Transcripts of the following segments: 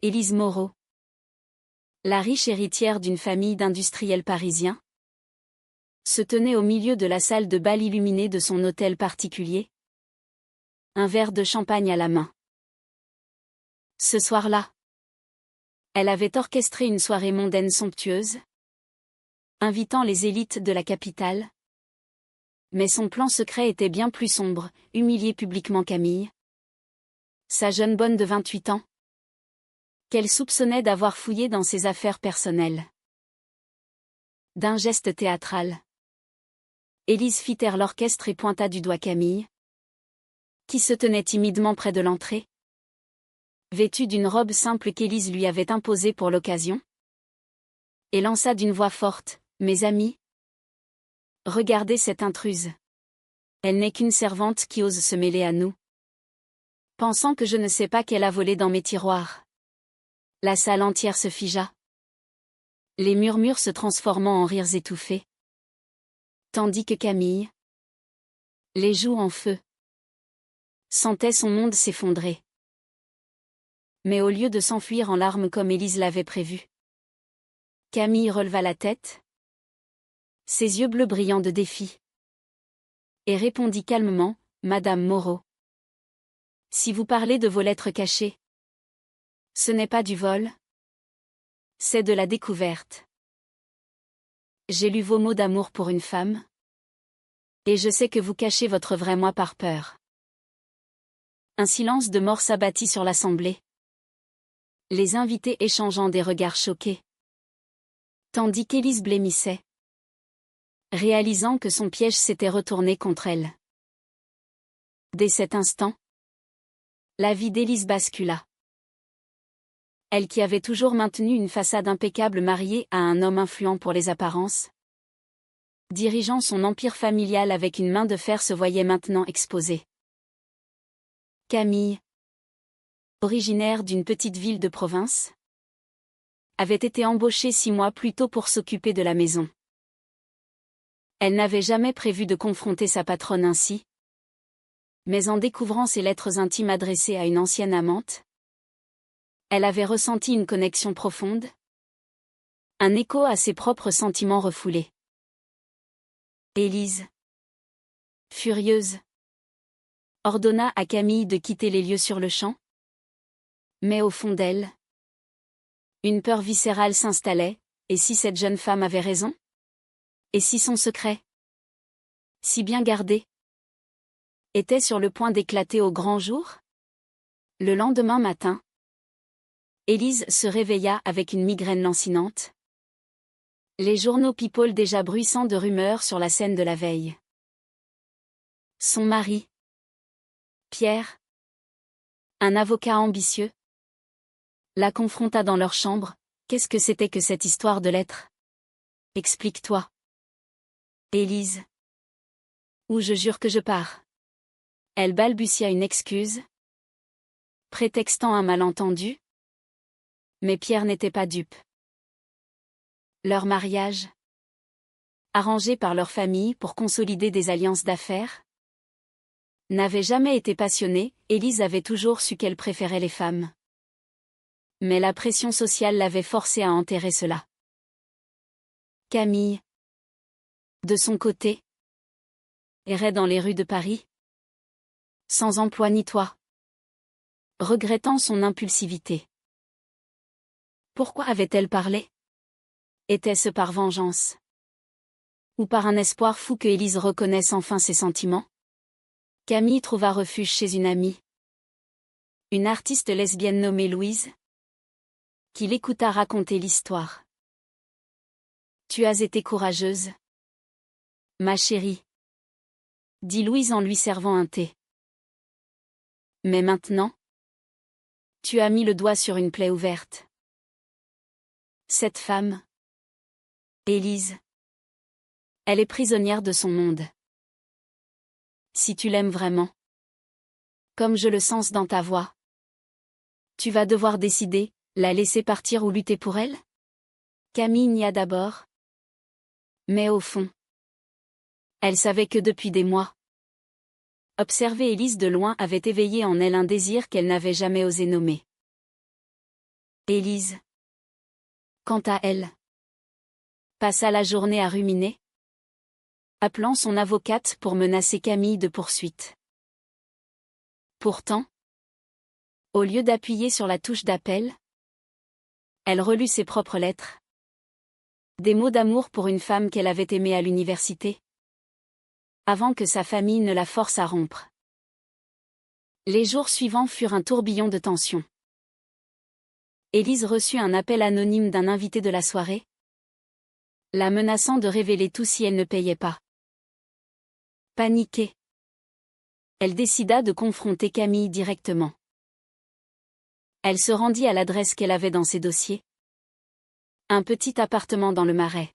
Élise Moreau. La riche héritière d'une famille d'industriels parisiens se tenait au milieu de la salle de bal illuminée de son hôtel particulier, un verre de champagne à la main. Ce soir-là, elle avait orchestré une soirée mondaine somptueuse, invitant les élites de la capitale. Mais son plan secret était bien plus sombre, humilier publiquement Camille, sa jeune bonne de 28 ans, qu'elle soupçonnait d'avoir fouillé dans ses affaires personnelles. D'un geste théâtral, Élise fit taire l'orchestre et pointa du doigt Camille, qui se tenait timidement près de l'entrée, vêtue d'une robe simple qu'Élise lui avait imposée pour l'occasion, et lança d'une voix forte: « Mes amis, regardez cette intruse. Elle n'est qu'une servante qui ose se mêler à nous, pensant que je ne sais pas qu'elle a volé dans mes tiroirs. » La salle entière se figea, les murmures se transformant en rires étouffés, tandis que Camille, les joues en feu, sentait son monde s'effondrer. Mais au lieu de s'enfuir en larmes comme Élise l'avait prévu, Camille releva la tête, ses yeux bleus brillants de défi, et répondit calmement: « Madame Moreau, si vous parlez de vos lettres cachées, ce n'est pas du vol, c'est de la découverte. J'ai lu vos mots d'amour pour une femme, et je sais que vous cachez votre vrai moi par peur. » Un silence de mort s'abattit sur l'assemblée, les invités échangeant des regards choqués, tandis qu'Élise blêmissait, réalisant que son piège s'était retourné contre elle. Dès cet instant, la vie d'Élise bascula. Elle qui avait toujours maintenu une façade impeccable mariée à un homme influent pour les apparences, dirigeant son empire familial avec une main de fer, se voyait maintenant exposée. Camille, originaire d'une petite ville de province, avait été embauchée 6 mois plus tôt pour s'occuper de la maison. Elle n'avait jamais prévu de confronter sa patronne ainsi, mais en découvrant ses lettres intimes adressées à une ancienne amante, elle avait ressenti une connexion profonde, un écho à ses propres sentiments refoulés. Élise, furieuse, ordonna à Camille de quitter les lieux sur-le-champ. Mais au fond d'elle, une peur viscérale s'installait. Et si cette jeune femme avait raison? Et si son secret, si bien gardé, était sur le point d'éclater au grand jour? Le lendemain matin, Élise se réveilla avec une migraine lancinante, les journaux People déjà bruissants de rumeurs sur la scène de la veille. Son mari, Pierre, un avocat ambitieux, la confronta dans leur chambre. « Qu'est-ce que c'était que cette histoire de lettres? Explique-toi. » Élise. « Ou je jure que je pars. » Elle balbutia une excuse, prétextant un malentendu. Mais Pierre n'était pas dupe. Leur mariage, arrangé par leur famille pour consolider des alliances d'affaires, n'avait jamais été passionné. Élise avait toujours su qu'elle préférait les femmes. Mais la pression sociale l'avait forcée à enterrer cela. Camille, de son côté, errait dans les rues de Paris, sans emploi ni toit, regrettant son impulsivité. Pourquoi avait-elle parlé? Était-ce par vengeance? Ou par un espoir fou que Élise reconnaisse enfin ses sentiments? Camille trouva refuge chez une amie, une artiste lesbienne nommée Louise, qui l'écouta raconter l'histoire. « Tu as été courageuse, ma chérie, » dit Louise en lui servant un thé. « Mais maintenant, tu as mis le doigt sur une plaie ouverte. Cette femme, Élise, elle est prisonnière de son monde. Si tu l'aimes vraiment, comme je le sens dans ta voix, tu vas devoir décider, la laisser partir ou lutter pour elle? » Camille nia d'abord. Mais au fond, elle savait que depuis des mois, observer Élise de loin avait éveillé en elle un désir qu'elle n'avait jamais osé nommer. Élise, quant à elle, passa la journée à ruminer, appelant son avocate pour menacer Camille de poursuite. Pourtant, au lieu d'appuyer sur la touche d'appel, elle relut ses propres lettres. Des mots d'amour pour une femme qu'elle avait aimée à l'université, avant que sa famille ne la force à rompre. Les jours suivants furent un tourbillon de tension. Élise reçut un appel anonyme d'un invité de la soirée, la menaçant de révéler tout si elle ne payait pas. Paniquée, elle décida de confronter Camille directement. Elle se rendit à l'adresse qu'elle avait dans ses dossiers. Un petit appartement dans le Marais.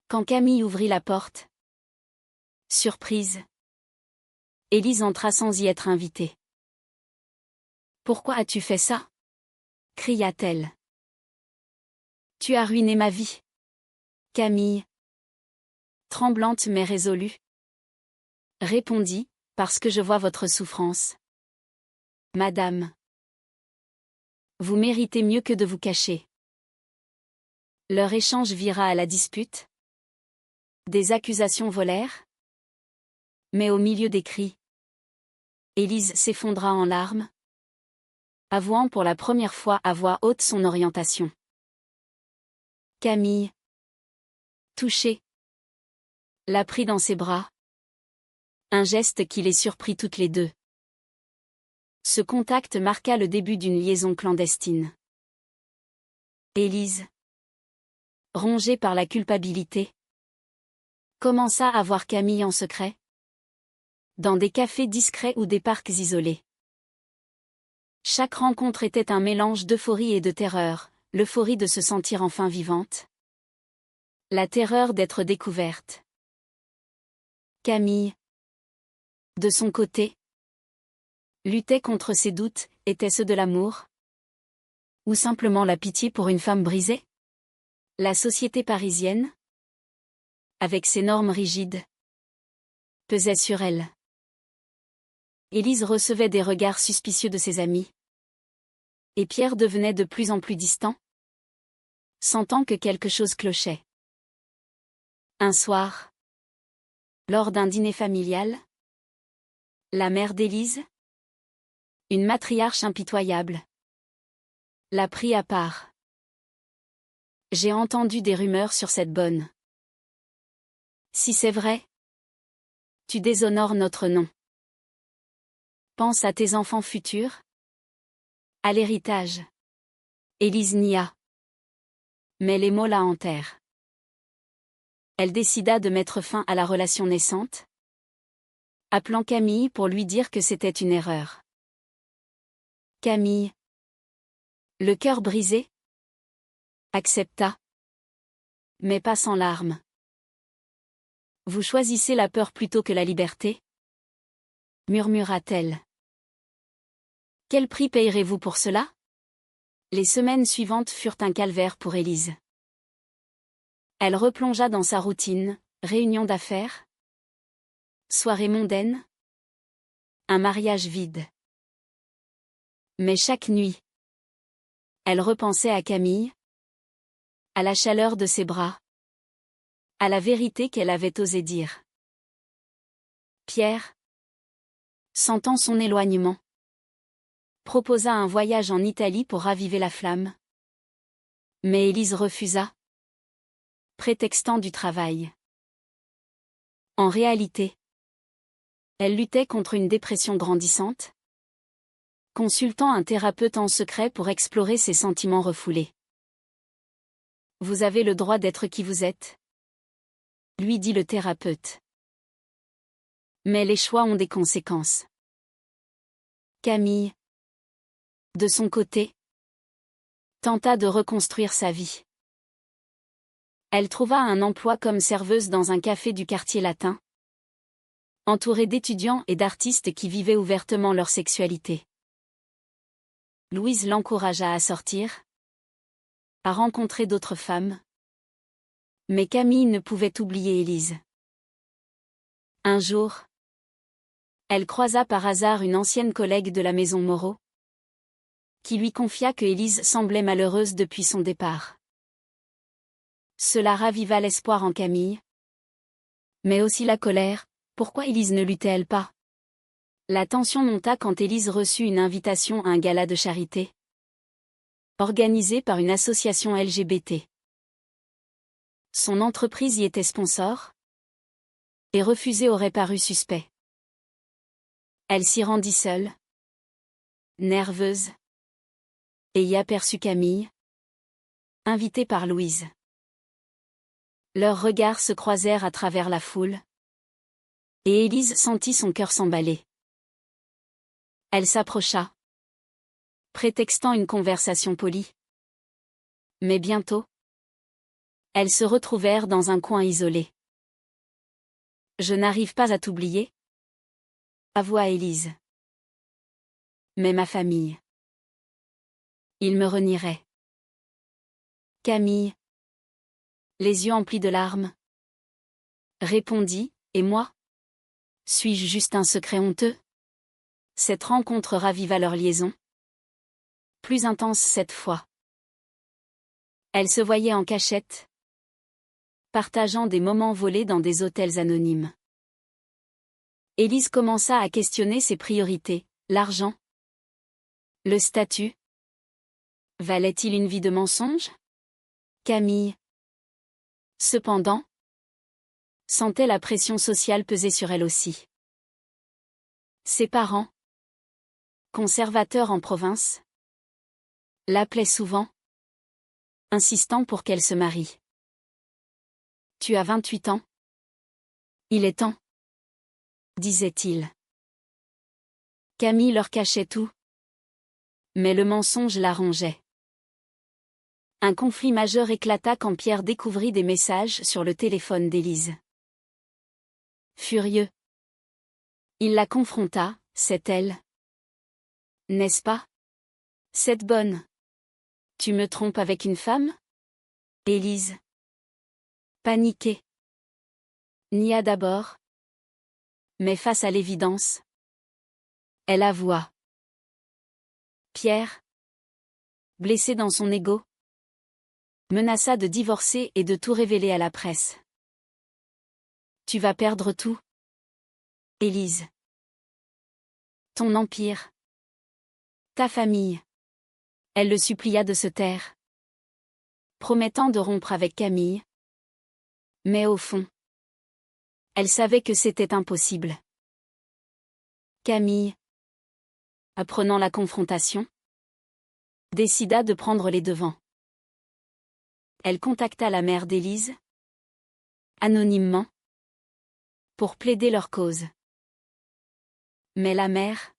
Quand Camille ouvrit la porte, surprise, Élise entra sans y être invitée. « Pourquoi as-tu fait ça ?» cria-t-elle. « Tu as ruiné ma vie. » Camille, tremblante mais résolue, répondit, « Parce que je vois votre souffrance. Madame, vous méritez mieux que de vous cacher. » Leur échange vira à la dispute. Des accusations volèrent. Mais au milieu des cris, Élise s'effondra en larmes, avouant pour la première fois à voix haute son orientation. Camille, touchée, la prit dans ses bras. Un geste qui les surprit toutes les deux. Ce contact marqua le début d'une liaison clandestine. Élise, rongée par la culpabilité, commença à voir Camille en secret, dans des cafés discrets ou des parcs isolés. Chaque rencontre était un mélange d'euphorie et de terreur, l'euphorie de se sentir enfin vivante, la terreur d'être découverte. Camille, de son côté, luttait contre ses doutes, était-ce de l'amour? Ou simplement la pitié pour une femme brisée? La société parisienne, avec ses normes rigides, pesait sur elle. Élise recevait des regards suspicieux de ses amis. Et Pierre devenait de plus en plus distant, sentant que quelque chose clochait. Un soir, lors d'un dîner familial, la mère d'Élise, une matriarche impitoyable, la prit à part. « J'ai entendu des rumeurs sur cette bonne. Si c'est vrai, tu déshonores notre nom. Pense à tes enfants futurs, à l'héritage. » Élise nia. Mais les mots la hantèrent. Elle décida de mettre fin à la relation naissante, appelant Camille pour lui dire que c'était une erreur. Camille, le cœur brisé, accepta, mais pas sans larmes. « Vous choisissez la peur plutôt que la liberté ?» murmura-t-elle. « Quel prix payerez-vous pour cela ?» Les semaines suivantes furent un calvaire pour Élise. Elle replongea dans sa routine, réunion d'affaires, soirée mondaine, un mariage vide. Mais chaque nuit, elle repensait à Camille, à la chaleur de ses bras, à la vérité qu'elle avait osé dire. Pierre, sentant son éloignement, proposa un voyage en Italie pour raviver la flamme. Mais Élise refusa, prétextant du travail. En réalité, elle luttait contre une dépression grandissante, consultant un thérapeute en secret pour explorer ses sentiments refoulés. « Vous avez le droit d'être qui vous êtes », lui dit le thérapeute. Mais les choix ont des conséquences. Camille, de son côté, tenta de reconstruire sa vie. Elle trouva un emploi comme serveuse dans un café du quartier latin, entourée d'étudiants et d'artistes qui vivaient ouvertement leur sexualité. Louise l'encouragea à sortir, à rencontrer d'autres femmes. Mais Camille ne pouvait oublier Élise. Un jour, elle croisa par hasard une ancienne collègue de la maison Moreau, qui lui confia que Élise semblait malheureuse depuis son départ. Cela raviva l'espoir en Camille. Mais aussi la colère, pourquoi Élise ne luttait-elle pas? La tension monta quand Élise reçut une invitation à un gala de charité, organisé par une association LGBT. Son entreprise y était sponsor, et refuser aurait paru suspect. Elle s'y rendit seule, nerveuse, et y aperçut Camille, invitée par Louise. Leurs regards se croisèrent à travers la foule, et Élise sentit son cœur s'emballer. Elle s'approcha, prétextant une conversation polie. Mais bientôt, elles se retrouvèrent dans un coin isolé. « Je n'arrive pas à t'oublier », avoua Élise. « Mais ma famille. Ils me renieraient. » Camille, les yeux emplis de larmes, répondit, « Et moi? Suis-je juste un secret honteux ?» Cette rencontre raviva leur liaison. Plus intense cette fois. Elles se voyaient en cachette, partageant des moments volés dans des hôtels anonymes. Élise commença à questionner ses priorités, l'argent, le statut. Valait-il une vie de mensonge? Camille, cependant, sentait la pression sociale peser sur elle aussi. Ses parents, conservateurs en province, l'appelaient souvent, insistant pour qu'elle se marie. « Tu as 28 ans. Il est temps, » disait-il. Camille leur cachait tout, mais le mensonge la rongeait. Un conflit majeur éclata quand Pierre découvrit des messages sur le téléphone d'Élise. Furieux, il la confronta, « C'est elle. N'est-ce pas? Cette bonne. Tu me trompes avec une femme? » Élise, paniquée, nia d'abord, mais face à l'évidence, elle avoua. Pierre, blessé dans son ego, menaça de divorcer et de tout révéler à la presse. « Tu vas perdre tout, Élise. Ton empire. Ta famille. » Elle le supplia de se taire, promettant de rompre avec Camille. Mais au fond, elle savait que c'était impossible. Camille, apprenant la confrontation, décida de prendre les devants. Elle contacta la mère d'Élise, anonymement, pour plaider leur cause. Mais la mère,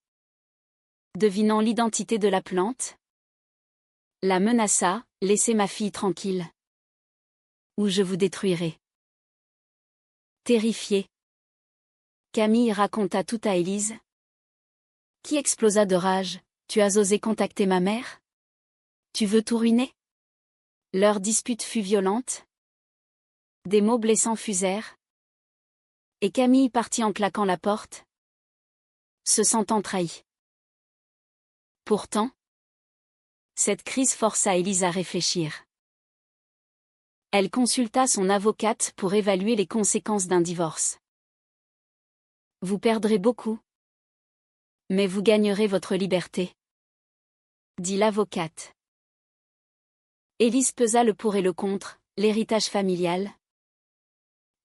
devinant l'identité de la plante, la menaça, « Laissez ma fille tranquille, ou je vous détruirai. » Terrifiée, Camille raconta tout à Élise, qui explosa de rage. « Tu as osé contacter ma mère? Tu veux tout ruiner? » Leur dispute fut violente. Des mots blessants fusèrent. Et Camille partit en claquant la porte, se sentant trahie. Pourtant, cette crise força Élise à réfléchir. Elle consulta son avocate pour évaluer les conséquences d'un divorce. « Vous perdrez beaucoup, mais vous gagnerez votre liberté, » dit l'avocate. Élise pesa le pour et le contre, l'héritage familial,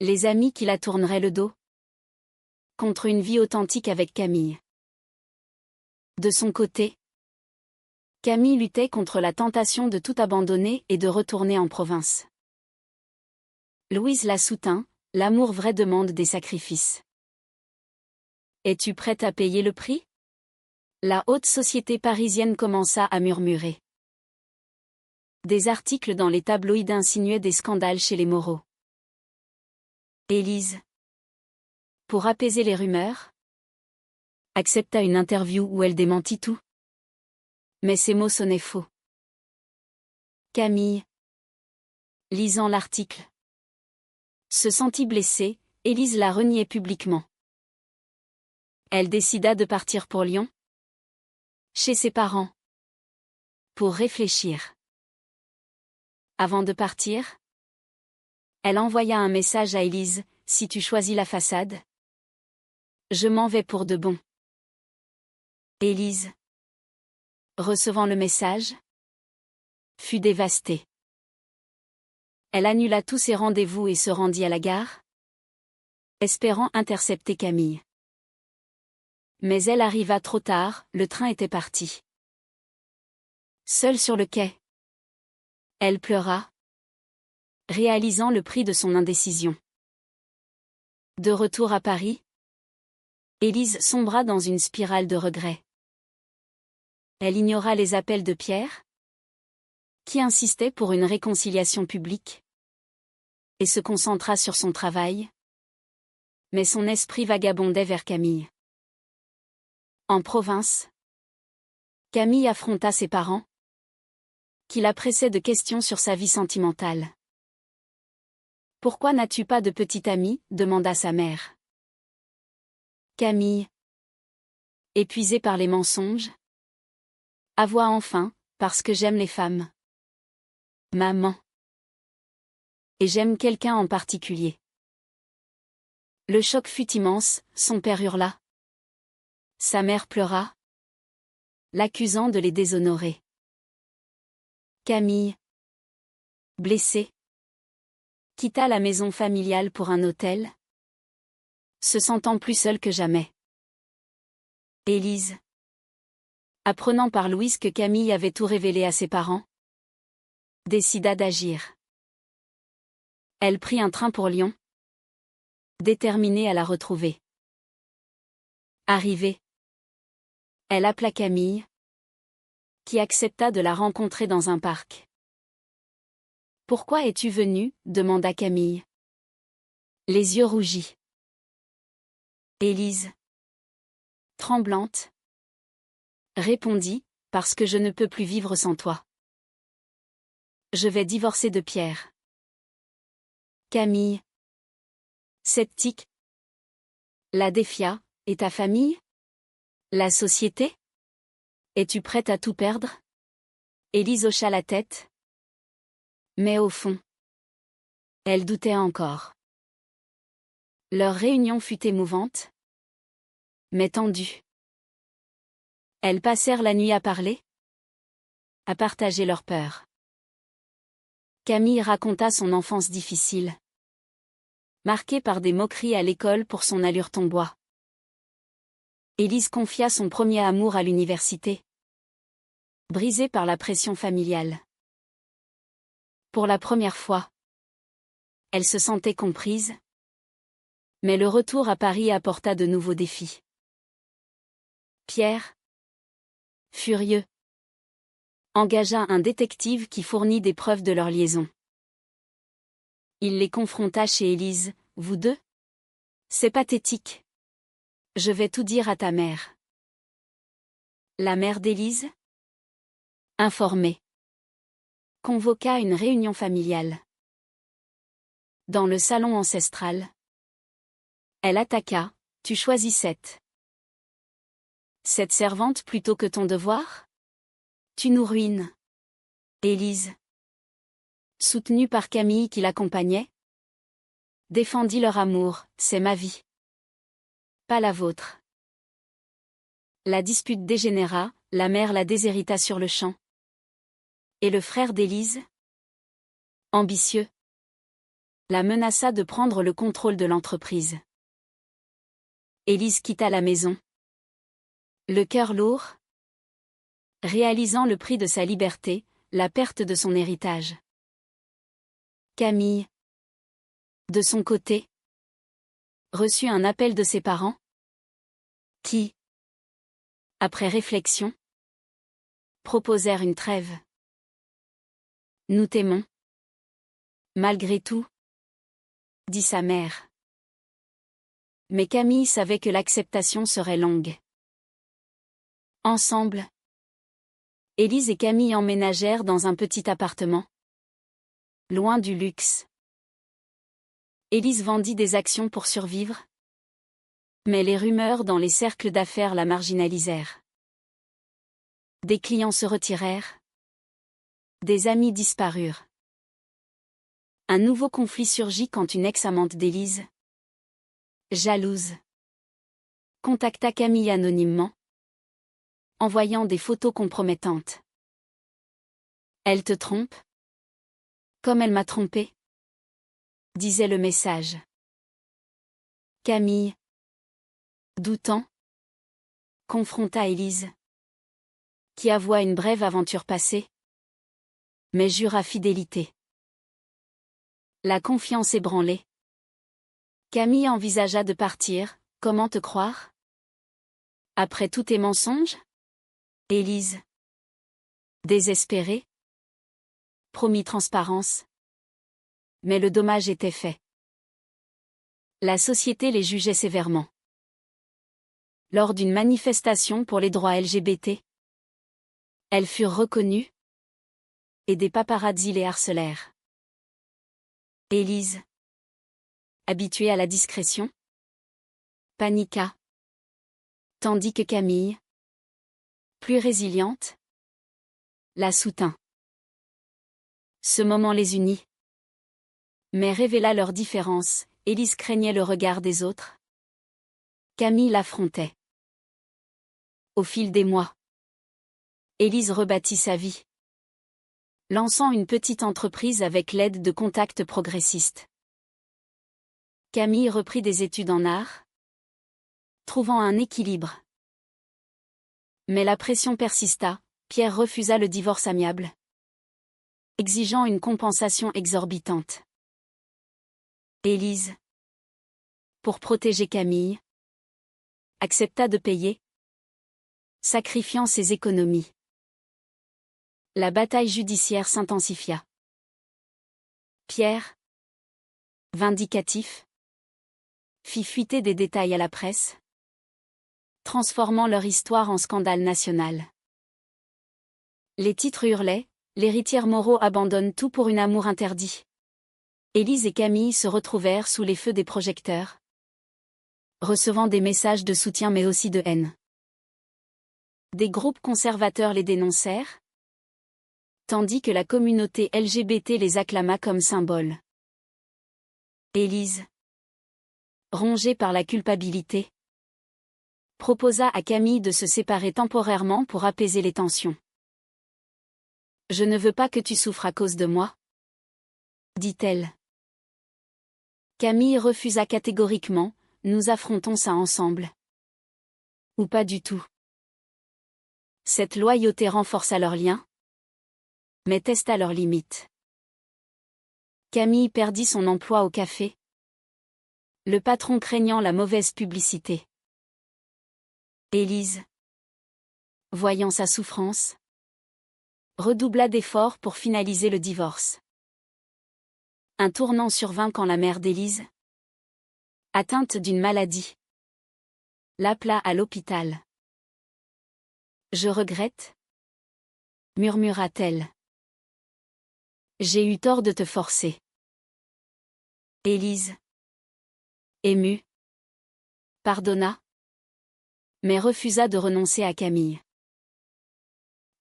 les amis qui la tourneraient le dos, contre une vie authentique avec Camille. De son côté, Camille luttait contre la tentation de tout abandonner et de retourner en province. Louise la soutint, l'amour vrai demande des sacrifices. Es-tu prête à payer le prix? La haute société parisienne commença à murmurer. Des articles dans les tabloïds insinuaient des scandales chez les Moreau. Élise, pour apaiser les rumeurs, accepta une interview où elle démentit tout. Mais ces mots sonnaient faux. Camille, lisant l'article, se sentit blessée, Élise la reniait publiquement. « Elle décida de partir pour Lyon, chez ses parents, Pour réfléchir. Avant de partir, elle envoya un message à Élise: si tu choisis la façade, je m'en vais pour de bon. Élise, recevant le message, fut dévastée. Elle annula tous ses rendez-vous et se rendit à la gare, espérant intercepter Camille. Mais elle arriva trop tard, le train était parti. Seule sur le quai, elle pleura, réalisant le prix de son indécision. De retour à Paris, Élise sombra dans une spirale de regrets. Elle ignora les appels de Pierre, qui insistait pour une réconciliation publique, et se concentra sur son travail. Mais son esprit vagabondait vers Camille. En province, Camille affronta ses parents, qui la pressaient de questions sur sa vie sentimentale. « Pourquoi n'as-tu pas de petite amie ?» demanda sa mère. Camille, épuisée par les mensonges, avoua enfin: parce que j'aime les femmes. Maman. Et j'aime quelqu'un en particulier. Le choc fut immense, son père hurla. Sa mère pleura, l'accusant de les déshonorer. Camille, blessée, quitta la maison familiale pour un hôtel, se sentant plus seule que jamais. Élise, apprenant par Louise que Camille avait tout révélé à ses parents, décida d'agir. Elle prit un train pour Lyon, déterminée à la retrouver. Arrivée, elle appela Camille, qui accepta de la rencontrer dans un parc. « Pourquoi es-tu venue ?» demanda Camille, les yeux rougis. Élise, tremblante, répondit: parce que je ne peux plus vivre sans toi. Je vais divorcer de Pierre. Camille, sceptique, la défia: et ta famille? La société? Es-tu prête à tout perdre? Élise hocha la tête. Mais au fond, elle doutait encore. Leur réunion fut émouvante, mais tendue. Elles passèrent la nuit à parler, à partager leurs peurs. Camille raconta son enfance difficile, marquée par des moqueries à l'école pour son allure tombois. Élise confia son premier amour à l'université, brisée par la pression familiale. Pour la première fois, elle se sentait comprise, mais le retour à Paris apporta de nouveaux défis. Pierre, furieux, engagea un détective qui fournit des preuves de leur liaison. Il les confronta chez Élise: « Vous deux? C'est pathétique. Je vais tout dire à ta mère. » La mère d'Élise, informée, convoqua une réunion familiale. Dans le salon ancestral, elle attaqua: « Tu choisis cette servante plutôt que ton devoir? Tu nous ruines. » Élise, soutenue par Camille qui l'accompagnait, défendit leur amour: « C'est ma vie, pas la vôtre. » La dispute dégénéra, la mère la déshérita sur le champ. Et le frère d'Élise, ambitieux, la menaça de prendre le contrôle de l'entreprise. Élise quitta la maison, le cœur lourd, réalisant le prix de sa liberté, la perte de son héritage. Camille, de son côté, reçut un appel de ses parents, qui, après réflexion, proposèrent une trêve. « Nous t'aimons, malgré tout, » dit sa mère. Mais Camille savait que l'acceptation serait longue. Ensemble, Élise et Camille emménagèrent dans un petit appartement, loin du luxe. Élise vendit des actions pour survivre, mais les rumeurs dans les cercles d'affaires la marginalisèrent. Des clients se retirèrent, Des amis disparurent. Un nouveau conflit surgit quand une ex-amante d'Élise, jalouse, contacta Camille anonymement, envoyant des photos compromettantes. Elle te trompe? Comme elle m'a trompé, disait le message. Camille, doutant, confronta Élise, qui avoua une brève aventure passée, mais jura fidélité. La confiance ébranlée, Camille envisagea de partir. Comment te croire? Après tous tes mensonges? Élise, désespérée, promit transparence. Mais le dommage était fait. La société les jugeait sévèrement. Lors d'une manifestation pour les droits LGBT, elles furent reconnues, et des paparazzis les harcelèrent. Élise, habituée à la discrétion, paniqua, tandis que Camille, plus résiliente, la soutint. Ce moment les unit, mais révéla leurs différences. Élise craignait le regard des autres, Camille l'affrontait. Au fil des mois, Élise rebâtit sa vie, lançant une petite entreprise avec l'aide de contacts progressistes. Camille reprit des études en art, trouvant un équilibre. Mais la pression persista, Pierre refusa le divorce amiable, exigeant une compensation exorbitante. Élise, pour protéger Camille, accepta de payer, sacrifiant ses économies. La bataille judiciaire s'intensifia. Pierre, vindicatif, fit fuiter des détails à la presse, transformant leur histoire en scandale national. Les titres hurlaient, l'héritière Moreau abandonne tout pour un amour interdit. Élise et Camille se retrouvèrent sous les feux des projecteurs, recevant des messages de soutien mais aussi de haine. Des groupes conservateurs les dénoncèrent, tandis que la communauté LGBT les acclama comme symbole. Élise, rongée par la culpabilité, proposa à Camille de se séparer temporairement pour apaiser les tensions. « Je ne veux pas que tu souffres à cause de moi, » dit-elle. Camille refusa catégoriquement, « Nous affrontons ça ensemble. » Ou pas du tout. Cette loyauté renforça leurs liens, mais testa leurs limites. Camille perdit son emploi au café, le patron craignant la mauvaise publicité. Élise, voyant sa souffrance, redoubla d'efforts pour finaliser le divorce. Un tournant survint quand la mère d'Élise, atteinte d'une maladie, l'appela à l'hôpital. « Je regrette, » murmura-t-elle. « J'ai eu tort de te forcer. » Élise, émue, pardonna, mais refusa de renoncer à Camille.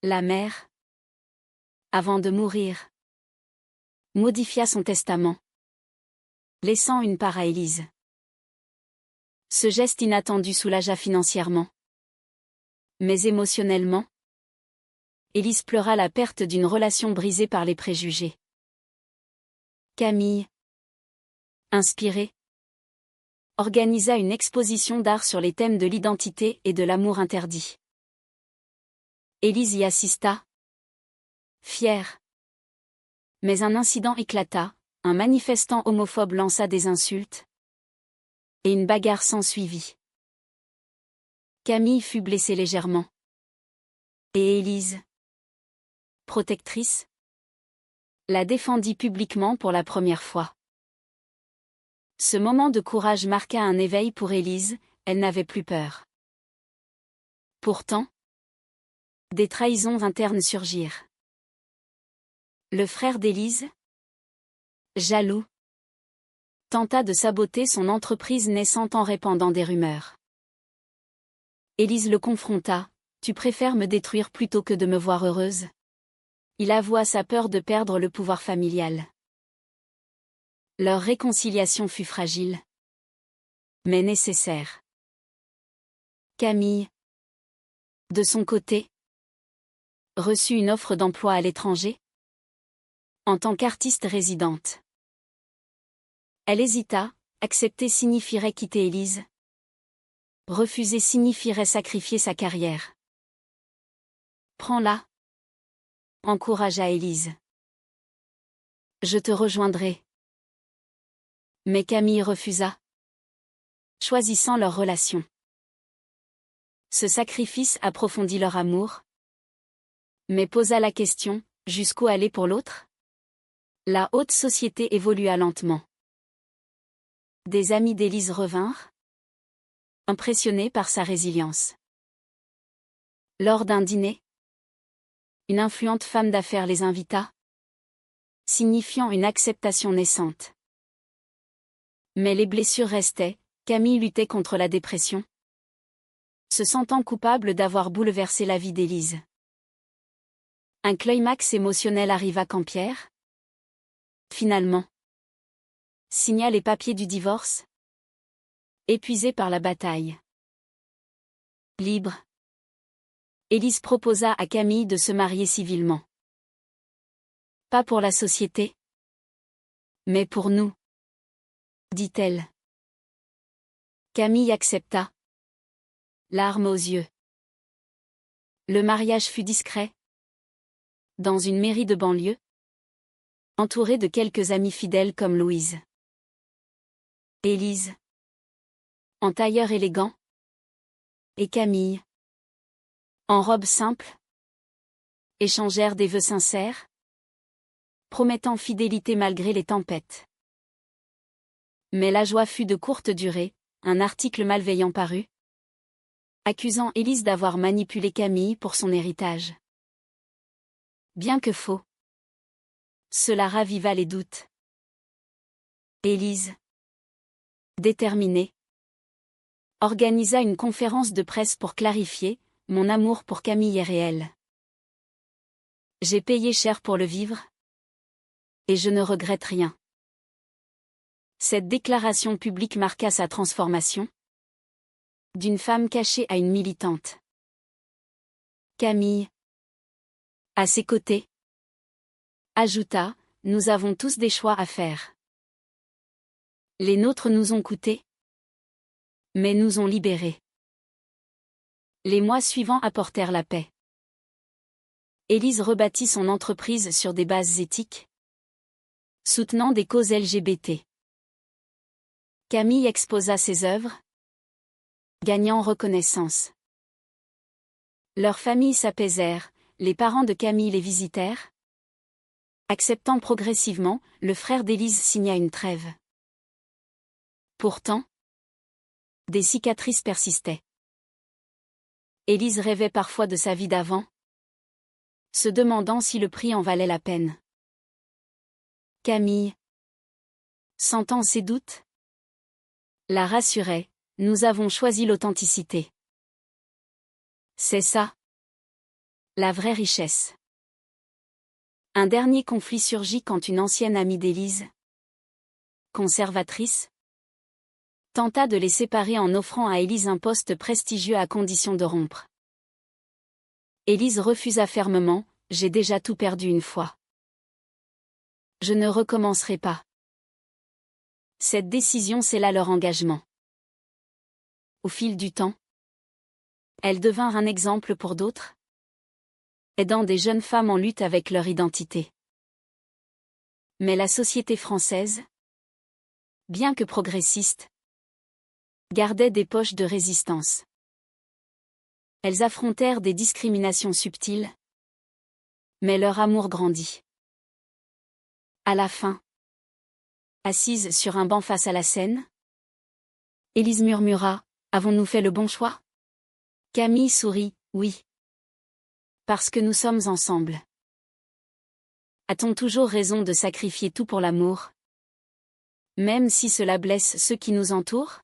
La mère, avant de mourir, modifia son testament, laissant une part à Élise. Ce geste inattendu soulagea financièrement. Mais émotionnellement, Élise pleura la perte d'une relation brisée par les préjugés. Camille, inspirée, organisa une exposition d'art sur les thèmes de l'identité et de l'amour interdit. Élise y assista, fière. Mais un incident éclata, un manifestant homophobe lança des insultes, et une bagarre s'ensuivit. Camille fut blessée légèrement. Et Élise, protectrice, la défendit publiquement pour la première fois. Ce moment de courage marqua un éveil pour Élise, elle n'avait plus peur. Pourtant, des trahisons internes surgirent. Le frère d'Élise, jaloux, tenta de saboter son entreprise naissante en répandant des rumeurs. Élise le confronta, « Tu préfères me détruire plutôt que de me voir heureuse ?» Il avoua sa peur de perdre le pouvoir familial. Leur réconciliation fut fragile, mais nécessaire. Camille, de son côté, reçut une offre d'emploi à l'étranger, en tant qu'artiste résidente. Elle hésita, accepter signifierait quitter Élise. Refuser signifierait sacrifier sa carrière. Prends-la, encouragea Élise. Je te rejoindrai. Mais Camille refusa, choisissant leur relation. Ce sacrifice approfondit leur amour, mais posa la question, jusqu'où aller pour l'autre? La haute société évolua lentement. Des amis d'Élise revinrent, impressionnés par sa résilience. Lors d'un dîner, une influente femme d'affaires les invita, signifiant une acceptation naissante. Mais les blessures restaient, Camille luttait contre la dépression, se sentant coupable d'avoir bouleversé la vie d'Élise. Un climax émotionnel arriva quand Pierre, finalement, signa les papiers du divorce, épuisé par la bataille. Libre, Élise proposa à Camille de se marier civilement. Pas pour la société, mais pour nous, dit-elle. Camille accepta, larmes aux yeux. Le mariage fut discret, dans une mairie de banlieue, entourée de quelques amis fidèles comme Louise. Élise, en tailleur élégant, et Camille, en robe simple, échangèrent des vœux sincères, promettant fidélité malgré les tempêtes. Mais la joie fut de courte durée, un article malveillant parut, accusant Élise d'avoir manipulé Camille pour son héritage. Bien que faux, cela raviva les doutes. Élise, déterminée, organisa une conférence de presse pour clarifier: mon amour pour Camille est réel. J'ai payé cher pour le vivre, et je ne regrette rien. Cette déclaration publique marqua sa transformation, d'une femme cachée à une militante. Camille, à ses côtés, ajouta: nous avons tous des choix à faire. Les nôtres nous ont coûté, mais nous ont libérés. Les mois suivants apportèrent la paix. Élise rebâtit son entreprise sur des bases éthiques, soutenant des causes LGBT. Camille exposa ses œuvres, gagnant reconnaissance. Leurs familles s'apaisèrent, les parents de Camille les visitèrent. Acceptant progressivement, le frère d'Élise signa une trêve. Pourtant, des cicatrices persistaient. Élise rêvait parfois de sa vie d'avant, se demandant si le prix en valait la peine. Camille, sentant ses doutes, la rassurait: nous avons choisi l'authenticité. C'est ça, la vraie richesse. Un dernier conflit surgit quand une ancienne amie d'Élise, conservatrice, tenta de les séparer en offrant à Élise un poste prestigieux à condition de rompre. Élise refusa fermement: j'ai déjà tout perdu une fois. Je ne recommencerai pas. Cette décision scella leur engagement. Au fil du temps, elles devinrent un exemple pour d'autres, aidant des jeunes femmes en lutte avec leur identité. Mais la société française, bien que progressiste, gardait des poches de résistance. Elles affrontèrent des discriminations subtiles, mais leur amour grandit. À la fin, assise sur un banc face à la Seine, Élise murmura: avons-nous fait le bon choix? Camille sourit: oui. Parce que nous sommes ensemble. A-t-on toujours raison de sacrifier tout pour l'amour, même si cela blesse ceux qui nous entourent?